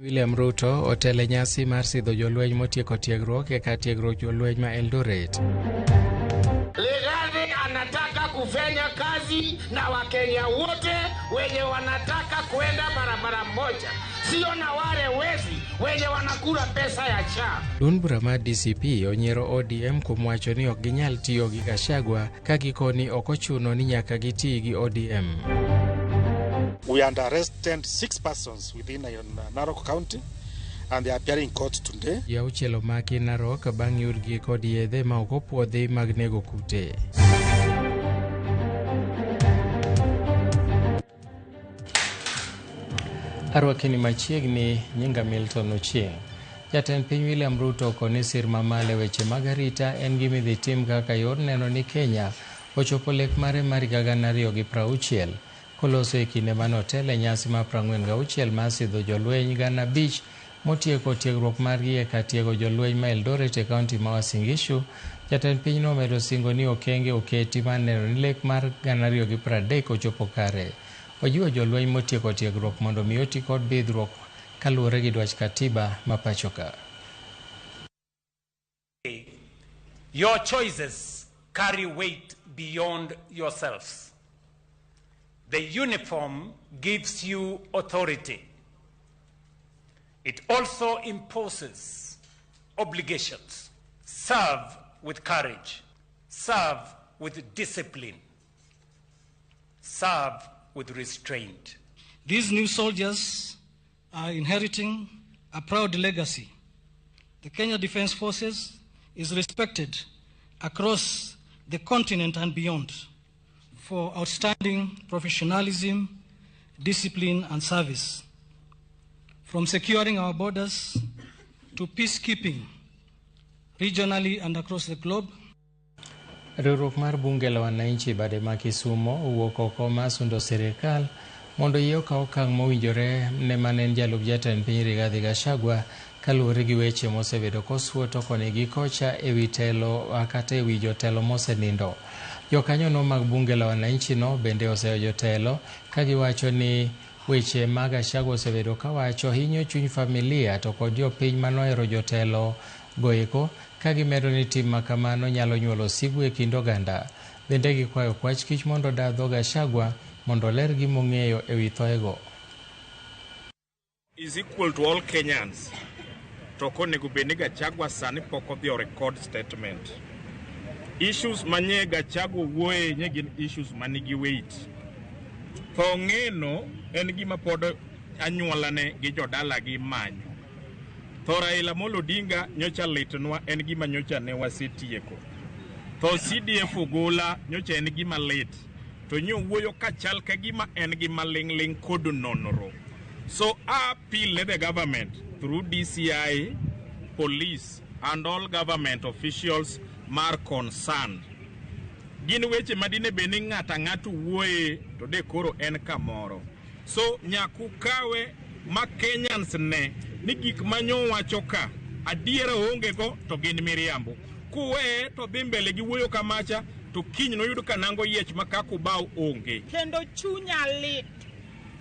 William Ruto otele nyasi mar sidho jolweny motieko tiegruok eka tiegruok jolweny ma Eldoret. Rigathi anataka kufanya kazi na Wakenya wote wenye wanataka kwenda barabara moja, sio na wale wezi wenye wanakula pesa ya cha. Duond bura mar DCP onyiero ODM kuom wacho ni ok ginyal tiyo gi Gachagua ka gikoni ok ochuno ni nyaka gitii gi ODM. We arrested 6 persons within Narok County and they are appearing in court today. Auchiel omaki Narok bang' yudgi kod yedhe ma ok opuodhi mag nego kute. Arwakini machiegni nyinga Milton Ochieng'. Jatend piny William Ruto koni sir mamale weche mag arita en gima idhi tim kaka yor neno ni Kenya ochopo lek mare mar 2060 koloso e kinde manotele nyasi mar 46 mar sidho jolweny 5,000 motieko tiegruok margi eka tiego jolweny ma Eldoret e kaunti ma Uasin Gishu. Jatend pinyno omedo singo ni okenge oketi mar neno ni lek mar 2030 ochopo kare. Ojiwo jolweny motieko tiegruok mondo omi oti kod bidhruok kaluwore gi dwach katiba ma pachoka. Your choices carry weight beyond yourselves. The uniform gives you authority. It also imposes obligations. Serve with courage. Serve with discipline. Serve with restraint. These new soldiers are inheriting a proud legacy. The Kenya Defence Forces is respected across the continent and beyond for outstanding professionalism, discipline, and service. From securing our borders to peacekeeping regionally and across the globe. Riwruok mar bunge la wananchi bade ma Kisumo owuok oko ma sundo sirikal mondo yie okaw okang' mowinjore ne manen jalup jatend piny Rigathi Gachagua kaluwore gi weche mosebedo kosuoto koni gi kocha ewi telo kata ewi jotelo mosenindo. Jokanyono mag bunge la wananchi no bende oseyo jotelo ka giwacho ni weche mag Gachagua osebedo kawacho hinyo chuny familia to kod jopiny manohero jotelo goeko ka gimedo ni tim makamano nyalo nyuolo sigu e kind oganda. Bende gikwayo kwach kich mondo dadho Gachagua mondo ler gimong'eyo ewi thoego. Is equal to all Kenyans. To konego beni Gachagua sani pok odhi o record statement. Issues manye Gachagua wuoye nye gin issues manigi weight. Tho ng'eno en gima pod anyuolane gi jodala gi manyo. Tho Raila Amolo Odinga nyocha litnwa en gima nyocha ne wasetieko. Tho CDF Ogola nyocha en gima lit. To nyo wuoyo kachal ka gima en gima ling kod nonro. So I appeal to the government through DCI, police and all government officials mar concerned. Gin weche madine beni ng'ata ng'atu wuoye to de koro en kamoro. So nyaku kawe ma Kenyans ne ni gik manyo wacho ka adiera onge go to gin miriambo. Kuwe to dhi mbele gi wuoyo kamacha to kiny no yudo kanango yiech makaku bao onge. Kendo chunya lit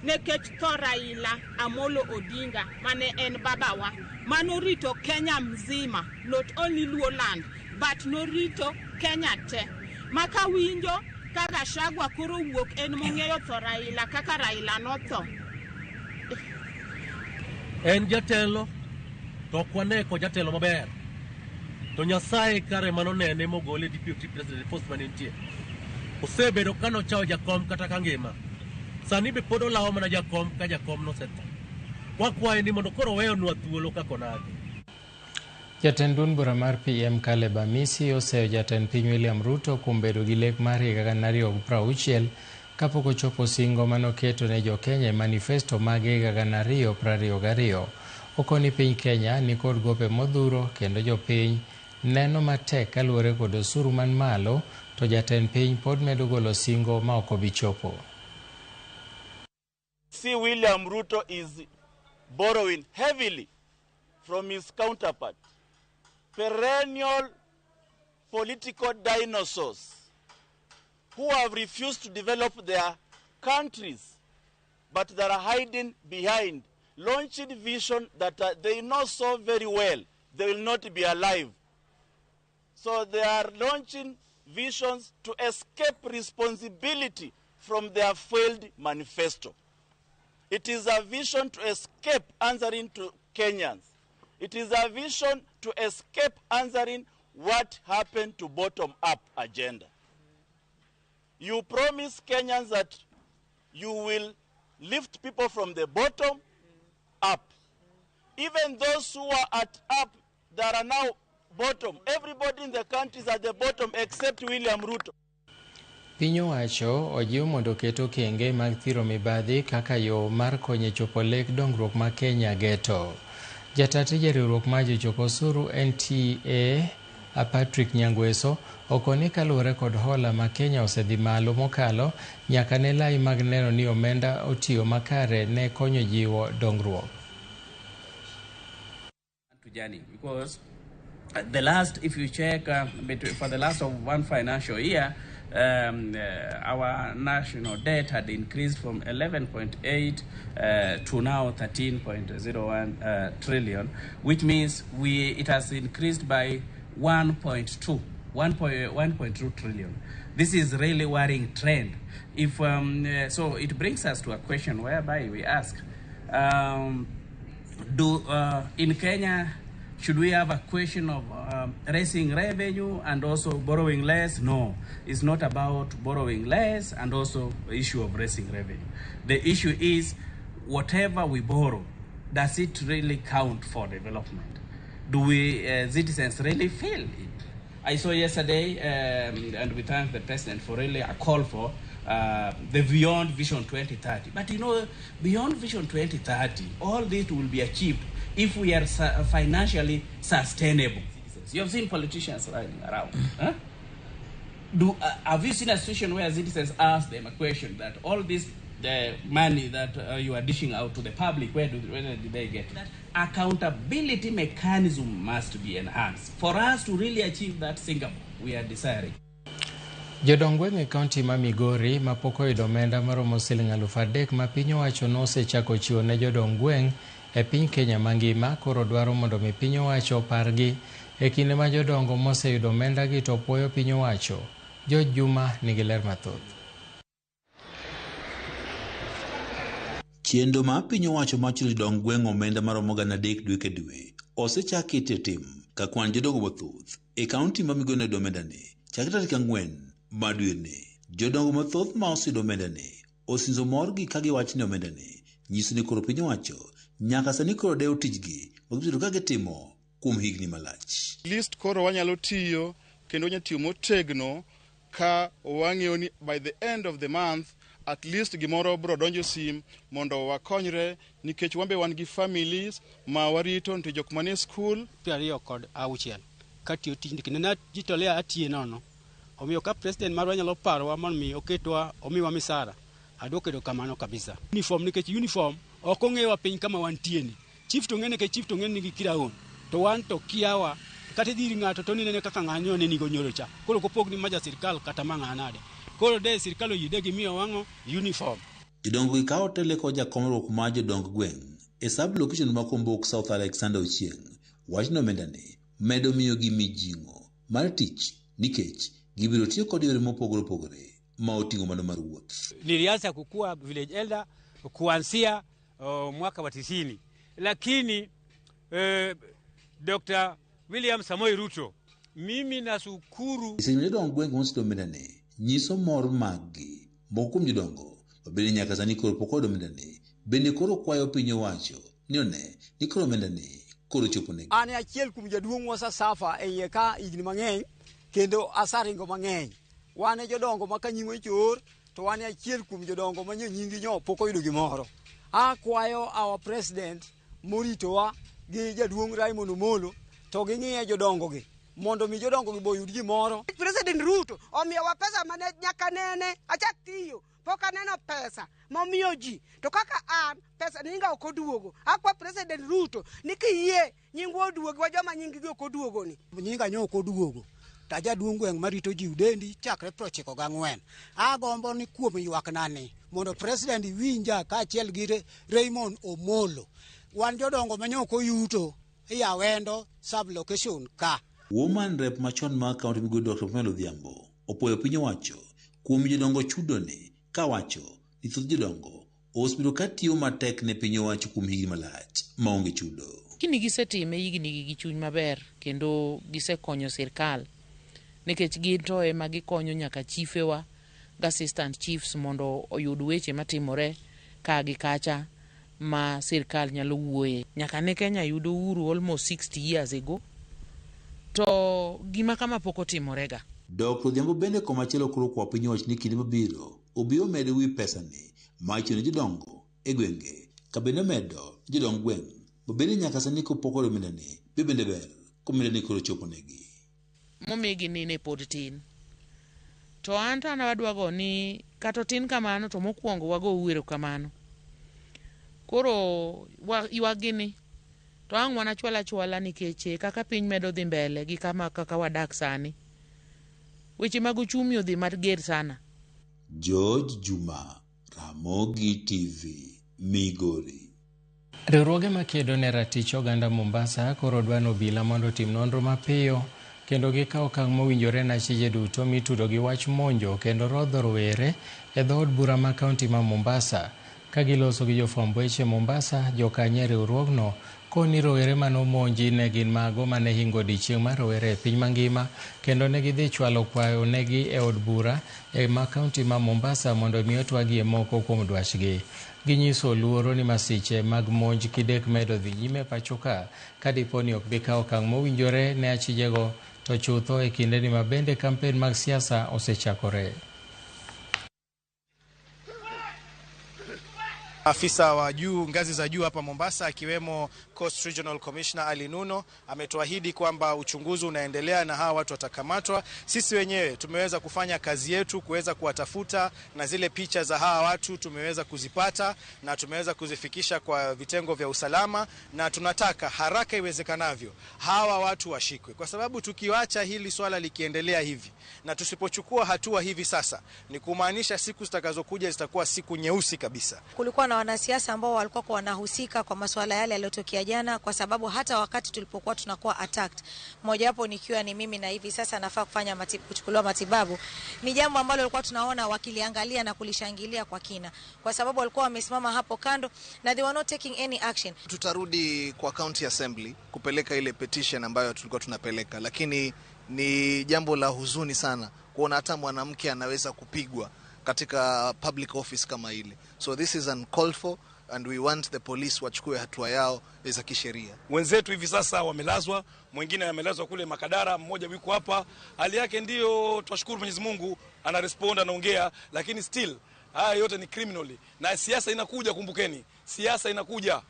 nekech tho Raila Amolo Odinga mane en babawa manorito Kenya mzima, not only Luoland but norito Kenya te. Maka winjo ka Gachagua koro wuok en mong'eyo tho Raila kaka Raila notho. En jatelo to kwaneko jatelo maber. To Nyasaye kare manonene mogole deputy president post manentie. Osebedo kano chao jakom kata kangima. Sani be podo lao mana jakom ka jakom no setho. Wakwaye ni mondo koro weyo nwa thuolo kako nade. Jatend duond bura mar PM Caleb Amisi oseyo jatend piny William Ruto kuom bedo gi lek mar 2060 kapok ochopo singo manoketo ne jo-Kenya e manifesto mag 2022. Okoni piny Kenya ni kod gope modhuro kendo jopiny neno matek kaluwore kod osuru man malo, to jatend piny pod medo golo singo ma ok obi chopo. See, William Ruto is borrowing heavily from his counterpart, perennial political dinosaurs who have refused to develop their countries, but that are hiding behind launching vision that they know so very well they will not be alive. So they are launching visions to escape responsibility from their failed manifesto. It is a vision to escape answering to Kenyans. It is a vision to escape answering what happened to bottom-up agenda. You promise Kenyans that you will lift people from the bottom up. Even those who are at up, that are now bottom. Everybody in the country is at the bottom except William Ruto. Piny owacho ojiw mondo keto kenge mag thiro mibadhi kaka yo mar konyo chopo lek dongruok ma Kenya geto. Jata tije riwruok mar jochok osuru NTA Patrick Nyangweso okoni kaluwore kod hola ma Kenya osedhi malo mokalo nyaka ne lai mag neno ni omenda otiyo makare ne konyo jiwo dongruok. Because the last, if you check for the last of one financial year, our national debt had increased from 11.8 to now 13.01 trillion, which means it has increased by 1.2 trillion. This is really worrying trend. If so, it brings us to a question whereby we ask, in Kenya, should we have a question of raising revenue and also borrowing less? No, it's not about borrowing less and also the issue of raising revenue. The issue is whatever we borrow, does it really count for development? Do we citizens really feel it? I saw yesterday, and we thank the president for really a call for the Beyond Vision 2030. But you know, Beyond Vision 2030, all this will be achieved if we are financially sustainable. You have seen politicians riding around. Huh? Have you seen a situation where citizens ask them a question that all this the money that you are dishing out to the public, where did they get that? Accountability mechanism must be enhanced. For us to really achieve that Singapore we are desiring. Jodong gweng' e kaunti ma Migori ma pok oyudo omenda maromo siling 3,000 ma piny owacho nosechako chiwo ne jodong gweng' e piny Kenya mangima koro dwaro mondo mi piny owacho pargi e kinde ma jodongo moseyudo omenda gi to puoyo piny owacho. George Juma nigi ler mathoth. Chenro ma piny owacho ma chulo jodong gweng' omenda maromo 3,000 dwe ka dwe osechaki tim ka kwan jodongo mathoth e kaunti ma Migori ne omenda ne chakre tarik 4 ma dwe ne. Jodongo mathoth ma oseyudo omenda ne osinzo morgi ka giwacho ni omenda ne nyiso ni koro piny owacho nyaka sani koro dewo tijgi magibiro ka gitimo kuom higni malach. List koro wanyalo tiyo kendo wanyalo tiyo motegno ka wang'eyo ni by the end of the month at least gimoro bro donjo sim mondo wakonyre nikech wambe wan gi families ma warito nto jok mane school 26 katiyo tijni kendo na jitolea atiye nono. Omiyo ka president marwa nyalo parowa mondo mi oketwa omiwa misara adokedo kamano kabisa. Uniform nikech uniform ok ong'ewa piny kama wantieni. Chief to ng'ene ke chief to ng'ene gi kiraon. To wan to kiawa kata dhiri ng'ato to nene kaka ng'anyo ne nigo nyoro cha. Koro kopogni maja sirkal kata mang'anade. Koro de sirkal oyide gi miyo wang'o uniform. Jodongo ikawo tele ko jakomruok ma jodong gweng' e sub location ma Kombok South Alexander Ochieng. Wachno omenda ne medo miyo gi mijing'o mar tich nikech gibiro tiyo kod yore mopogore opogore ma oting'o mano mar wuoth. Nilianza kukua village elder kuanzia mwaka wa 90, lakini Dr. William Samoei Ruto mimi nashukuru. Isenyo jodong gweng' moseyudo omenda ne nyiso mor maggi. Moko kuom jodongo bende nyaka sani koro pok oyudo omenda ne bende koro kwayo piny owacho ni one ni koro omenda ne koro chopo ne. An achiel kuom jaduong' mosasafa e iye ka higni mang'eny kendo asaringo mang'eny. Wan e jodongo ma kanying'o chor to wan e achiel kuom jodongo ma nyingi nyo pok oyudo gimoro. Akwayo our president moritowa gi jaduong' Raymond Omolo to ging'iye jodongo gi mondo mi jodongo gi boyud gimoro. President Ruto omiyowa pesa mane nyaka nene achak tiyo pok aneno pesa momiyo ji to kaka an pesa ninga ok oduogo. Akwa president Ruto ni kiyie nyingwa oduogo wa joma nyingi gi ok oduogo ni. Nyinga nyo ok oduogo. Taja duong' gweng' marito ji udendi chakre 94. Agombo ni kuom ywak nani mondo president winja kaachiel gi Raymond Omolo. Wan jodongo manyoko yuto ya wendo sub location ka. Woman rep machon ma kaunti migodo Dr. Melo Odhiambo opoyo piny owacho kuom jodongo chudone kawacho ni thoth jodongo osebedo katiyo matek ne piny owacho kuom higni malach maonge chudo. Kini gisetime higni gi chuny maber kendo gisekonyo sirkal nikech gito ema gikonyo nyaka chiefewa ga assistant chiefs mondo oyud weche matimore ka gi kacha ma sirkal nyalo wuoye. Nyaka ne Kenya yudo uhuru almost 60 years ago to gima kama pok otimorega. Dr. Odhiambo bende komachielo koro kwa piny owacho ni kinde mabiro obiro medo wi pesani ma ichulo jodongo e gwenge ka bende medo jodong gweng' bende nyaka sani kopok omendani bende ber komendani koro choponegi. Momigi nene pod tin to anta na wadwago ni kato tin kamano to mokwongo wago uwero kamano koro iwagini to ang' wana chwala nikech kaka piny medo dhi mbele gi kaka wadak sani weche mag uchumi odhi mager sana. George Juma, Ramogi TV, Migori. Riwruoge makedo ne ratich oganda Mombasa koro dwano obila mondo tim nonro mapiyo kendo gikaw okang' mowinjore na chije duto mitudo gi wach monjo kendo rodho rowere e dhood bura ma kaunti ma Mombasa. Ka giloso gi jofwamb weche Mombasa, jokanye riwruogno koni rowere manomonji ne gin mago mane hingo odiechieng' mar rowere e piny mangima kendo ne gidhi chwalo kwayo negi e od bura e ma kaunti ma Mombasa mondo mi otwagie moko kuom dwachgi. Ginyiso luoro ni masiche mag monj kidek medo dhi nyime pachoka ka dipo ni ok bikaw okang' mowinjore ne achijego to chutho e kinde ni mabende kampen mag siasa osechakore. Afisa wa juu ngazi za juu hapa Mombasa akiwemo Coast Regional Commissioner Ali Nuno ametuahidi kwamba uchunguzi unaendelea na hawa watu watakamatwa. Sisi wenyewe tumeweza kufanya kazi yetu kuweza kuwatafuta na zile picha za hawa watu tumeweza kuzipata na tumeweza kuzifikisha kwa vitengo vya usalama na tunataka haraka iwezekanavyo hawa watu washikwe, kwa sababu tukiwacha hili swala likiendelea hivi na tusipochukua hatua hivi sasa ni kumaanisha siku zitakazokuja zitakuwa siku nyeusi kabisa. Kulikuwa na wanasiasa ambao walikuwa wanahusika kwa masuala yale yaliyotokea jana, kwa sababu hata wakati tulipokuwa tunakuwa attacked, mmoja wapo nikiwa ni mimi na hivi sasa nafaa kufanya kuchukuliwa matibabu, ni jambo ambalo walikuwa tunaona wakiliangalia na kulishangilia kwa kina, kwa sababu walikuwa wamesimama hapo kando na they were not taking any action. Tutarudi kwa county assembly kupeleka ile petition ambayo tulikuwa tunapeleka, lakini ni jambo la huzuni sana kuona hata mwanamke anaweza kupigwa katika public office kama ile. So this is uncalled for and we want the police wachukue hatua yao za kisheria. Wenzetu hivi sasa wamelazwa, mwingine amelazwa kule Makadara, mmoja yuko hapa. Hali yake ndio tunashukuru Mwenyezi Mungu ana respond anaongea, lakini still haya yote ni criminally. Na siasa inakuja, kumbukeni. Siasa inakuja.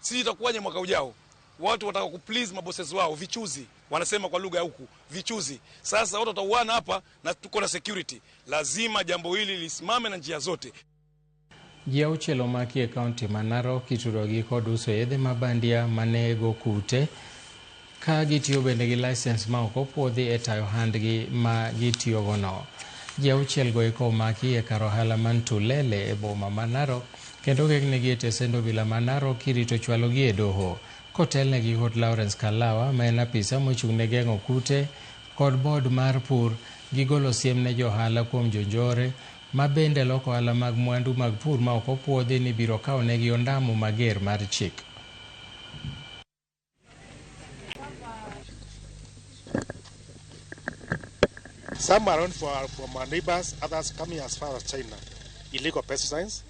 Sisi itakuwaje mwaka ujao? Watu wataka kuplease mabosses wao, vichuzi. Wanasema kwa lugha ya huku, vichuzi. Sasa watu watauana hapa na tuko na security. Lazima jambo hili lisimame na njia zote. Ji auchiel omaki e kaunti ma Narok itudogi kod uso yedhe mabandia manego kute ka gitiyo bende gi license ma ok opuodhi e tayo handgi ma gitiyogono. Ji auchiel go eko omaki e kar ohala man Tulele e boma ma Narok kendo gegnegi e tesend obila ma Narok kirito chwalogi e doho. Kotelnegi kod Lawrence Kalawa ma en apisa mochung' ne geng'o kute kod bod mar pur gigolo siem ne johala kuom jonjore ma bende loko ohala mag mwandu mag pur ma ok opuodhi ni biro kawo negi ondamo mager mar chik. Some are on from our neighbors, others coming as far as China, illegal pesticides.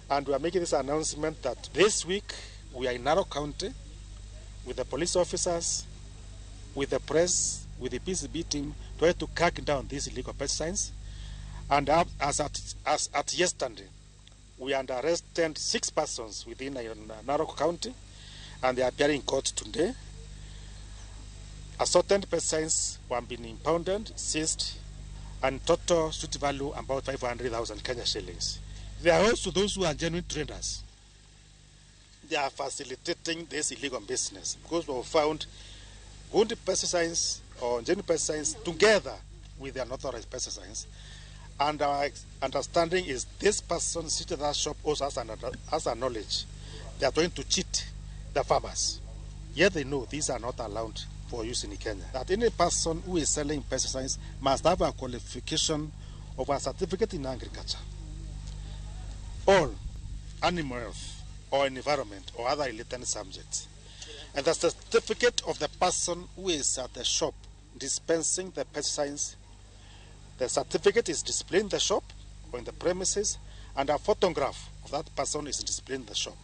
And we are making this announcement that this week we are in Narok County with the police officers, with the press, with the PCB team, to try to crack down these illegal pesticides. And as at yesterday, we arrested 6 persons within Narok County, and they are appearing in court today. Assorted pesticides were being impounded, seized, and total street value about 500,000 Kenya shillings. There are also those who are genuine traders. They are facilitating this illegal business because we have found good pesticides or genuine pesticides together with the unauthorized pesticides. And our understanding is this person sitting at that shop also has a knowledge they are going to cheat the farmers. Yet they know these are not allowed for use in Kenya. That any person who is selling pesticides must have a qualification of a certificate in agriculture, or animal health, or environment, or other related subjects. And the certificate of the person who is at the shop dispensing the pesticides, the certificate is displayed in the shop or in the premises, and a photograph of that person is displayed in the shop.